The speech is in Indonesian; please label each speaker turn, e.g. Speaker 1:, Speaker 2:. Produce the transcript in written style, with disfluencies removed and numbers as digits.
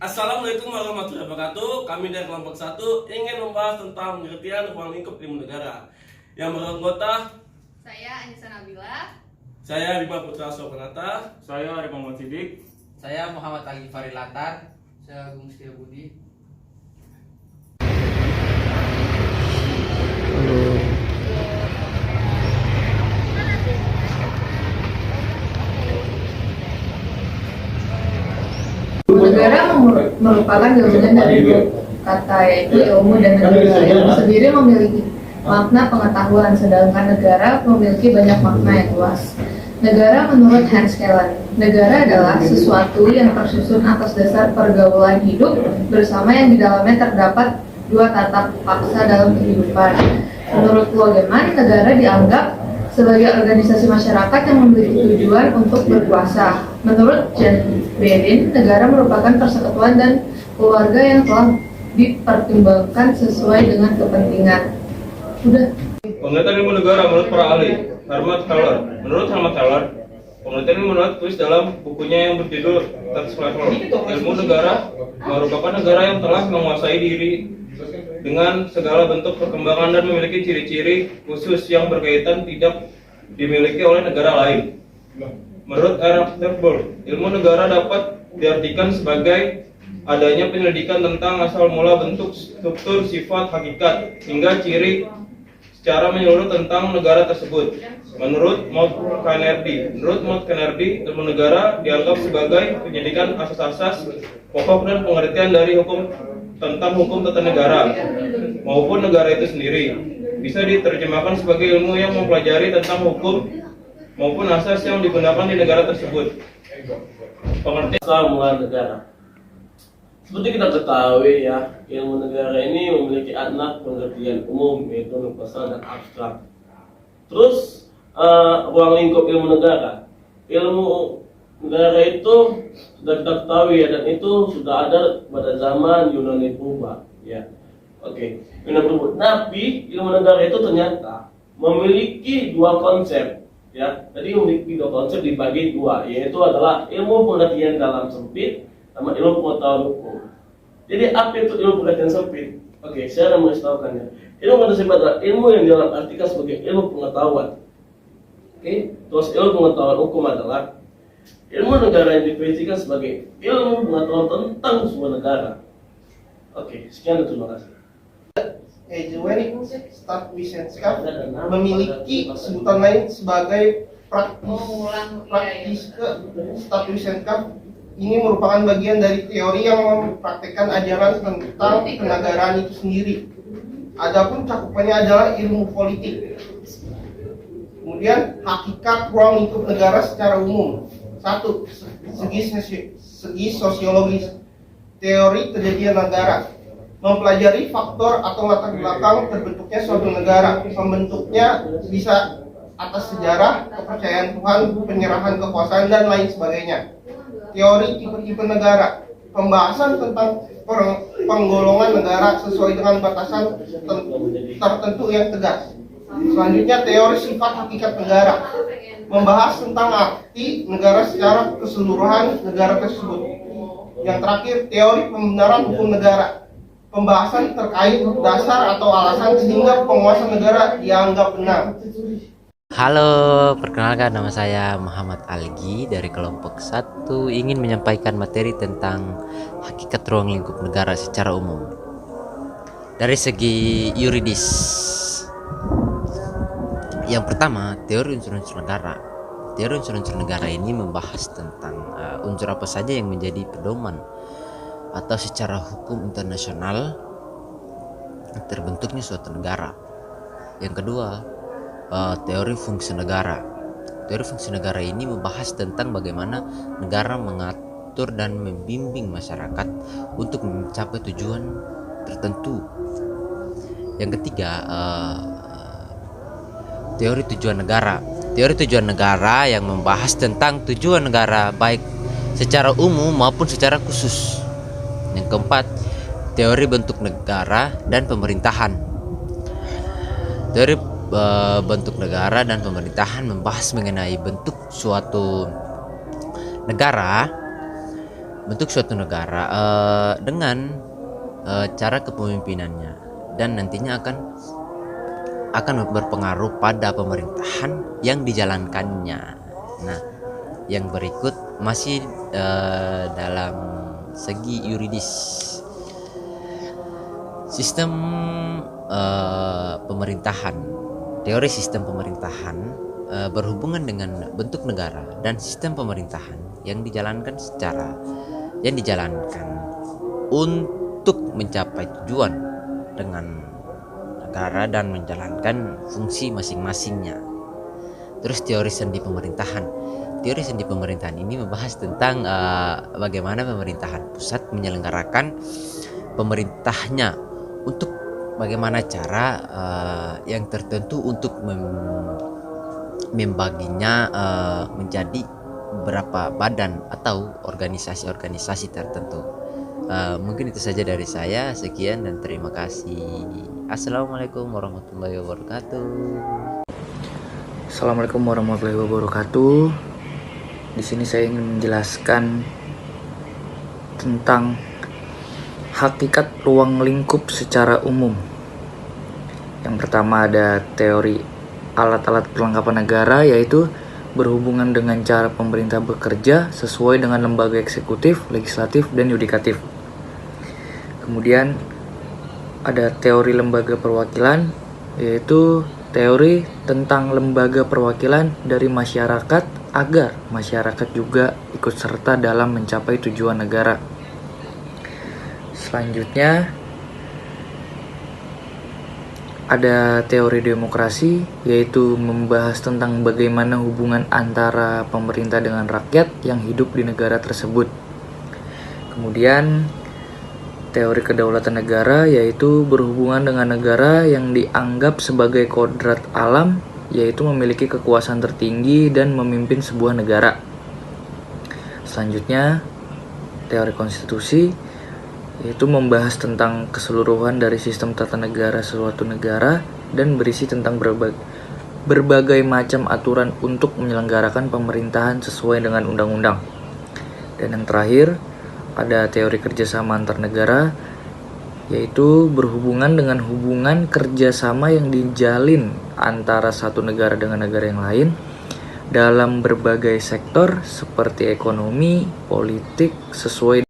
Speaker 1: Assalamualaikum warahmatullahi wabarakatuh. Kami dari kelompok 1 ingin membahas tentang pengertian ruang lingkup ilmu negara. Yang beranggota
Speaker 2: Saya Anissa Nabila.
Speaker 1: saya Bima Putra Sopanata.
Speaker 3: Saya Arif Muhammad Sidik.
Speaker 4: Saya Muhammad Ali Farilatar. Saya Agung Setia Budi.
Speaker 5: Negara merupakan gabungan dari dua kata, yaitu ilmu dan negara. Ilmu sendiri memiliki makna pengetahuan, sedangkan negara memiliki banyak makna yang luas. Negara menurut Hans Kelsen, negara adalah sesuatu yang tersusun atas dasar pergaulan hidup bersama yang di dalamnya terdapat dua tata paksa dalam kehidupan. Menurut Logeman, negara dianggap sebagai organisasi masyarakat yang memiliki tujuan untuk berkuasa. Menurut Jan Bedin, negara merupakan persekutuan dan keluarga yang telah dipertimbangkan sesuai dengan kepentingan. Udah.
Speaker 3: Pengertian ilmu negara menurut para ahli. Menurut Herman Taylor, pengertian ilmu negara tulis dalam bukunya yang berjudul Third Level. Ilmu negara merupakan negara yang telah menguasai diri dengan segala bentuk perkembangan dan memiliki ciri-ciri khusus yang berkaitan tidak dimiliki oleh negara lain. Menurut Ernst Thunberg, ilmu negara dapat diartikan sebagai adanya penyelidikan tentang asal mula bentuk, struktur, sifat, hakikat, hingga ciri secara menyeluruh tentang negara tersebut. Menurut Maud Carnegie, ilmu negara dianggap sebagai penyelidikan asas-asas pokok dan pengertian dari hukum tentang hukum tata negara maupun negara itu sendiri. Bisa diterjemahkan sebagai ilmu yang mempelajari tentang hukum maupun asas yang digunakan di negara tersebut.
Speaker 1: Pengertian asal mula negara. Seperti kita ketahui ya, ilmu negara ini memiliki anak pengertian umum, yaitu universal dan abstrak. Terus ruang lingkup ilmu negara. Ilmu negara itu sudah kita ketahui ya, dan itu sudah ada pada zaman Yunani purba ya. Oke, Yunani purba. Tapi ilmu negara itu ternyata memiliki dua konsep ya. Tadi memiliki dua konsep dibagi dua, yaitu adalah ilmu pengertian dalam sempit sama ilmu pengetahuan hukum. Jadi apa itu ilmu pengertian sempit? Oke, saya akan mengistilahkannya. Ilmu pengertian sempit adalah ilmu yang dalam artikan sebagai ilmu pengetahuan. Oke, terus ilmu pengetahuan hukum adalah ilmu negara yang definisikan sebagai ilmu pengetahuan tentang sebuah negara. Oke, sekian dan terima kasih.
Speaker 6: Eugenic Statusenskap memiliki sebutan lain sebagai Praktiske Statusenskap. Ini merupakan bagian dari teori yang mempraktikkan ajaran tentang kenegaraan itu sendiri. Adapun cakupannya adalah ilmu politik. Kemudian hakikat ruang lingkup negara secara umum. 1. Segi sosiologis. Teori kejadian negara. Mempelajari faktor atau latar belakang terbentuknya suatu negara. Pembentuknya bisa atas sejarah, kepercayaan Tuhan, penyerahan kekuasaan, dan lain sebagainya. Teori tipe-tipe negara. Pembahasan tentang penggolongan negara sesuai dengan batasan tertentu yang tegas. Selanjutnya, teori sifat hakikat negara. Membahas tentang arti negara secara keseluruhan negara tersebut. Yang terakhir, teori pembenaran hukum negara. Pembahasan terkait dasar atau alasan sehingga penguasa negara dianggap benar.
Speaker 7: Halo, perkenalkan nama saya Muhammad Algi dari kelompok 1, ingin menyampaikan materi tentang hakikat ruang lingkup negara secara umum. Dari segi yuridis. Yang pertama, teori unsur-unsur negara. Teori unsur-unsur negara ini membahas tentang unsur apa saja yang menjadi pedoman atau secara hukum internasional terbentuknya suatu negara. Yang kedua, teori fungsi negara. Teori fungsi negara ini membahas tentang bagaimana negara mengatur dan membimbing masyarakat untuk mencapai tujuan tertentu. Yang ketiga, teori tujuan negara. Teori tujuan negara yang membahas tentang tujuan negara baik secara umum maupun secara khusus. Yang keempat, teori bentuk negara dan pemerintahan. Teori bentuk negara dan pemerintahan membahas mengenai bentuk suatu negara bentuk suatu negara dengan cara kepemimpinannya, dan nantinya akan berpengaruh pada pemerintahan yang dijalankannya. Nah, yang berikut masih dalam segi yuridis. Sistem pemerintahan, teori sistem pemerintahan berhubungan dengan bentuk negara dan sistem pemerintahan yang dijalankan untuk mencapai tujuan dengan negara dan menjalankan fungsi masing-masingnya. Terus teori sendi pemerintahan. Teori sendi pemerintahan ini membahas tentang bagaimana pemerintahan pusat menyelenggarakan pemerintahnya untuk bagaimana cara yang tertentu untuk membaginya menjadi beberapa badan atau organisasi-organisasi tertentu. Mungkin itu saja dari saya. Sekian dan terima kasih. Assalamualaikum warahmatullahi wabarakatuh.
Speaker 8: Assalamualaikum warahmatullahi wabarakatuh. Di sini saya ingin menjelaskan tentang hakikat ruang lingkup secara umum. Yang pertama ada teori alat-alat perlengkapan negara, yaitu berhubungan dengan cara pemerintah bekerja sesuai dengan lembaga eksekutif, legislatif, dan yudikatif. Kemudian ada teori lembaga perwakilan, yaitu teori tentang lembaga perwakilan dari masyarakat agar masyarakat juga ikut serta dalam mencapai tujuan negara. Selanjutnya ada teori demokrasi, yaitu membahas tentang bagaimana hubungan antara pemerintah dengan rakyat yang hidup di negara tersebut. Kemudian teori kedaulatan negara, yaitu berhubungan dengan negara yang dianggap sebagai kodrat alam, yaitu memiliki kekuasaan tertinggi dan memimpin sebuah negara. Selanjutnya teori konstitusi, yaitu membahas tentang keseluruhan dari sistem tata negara suatu negara dan berisi tentang berbagai macam aturan untuk menyelenggarakan pemerintahan sesuai dengan undang-undang. Dan yang terakhir ada teori kerjasama antar negara, yaitu berhubungan dengan hubungan kerjasama yang dijalin antara satu negara dengan negara yang lain dalam berbagai sektor seperti ekonomi, politik, sesuai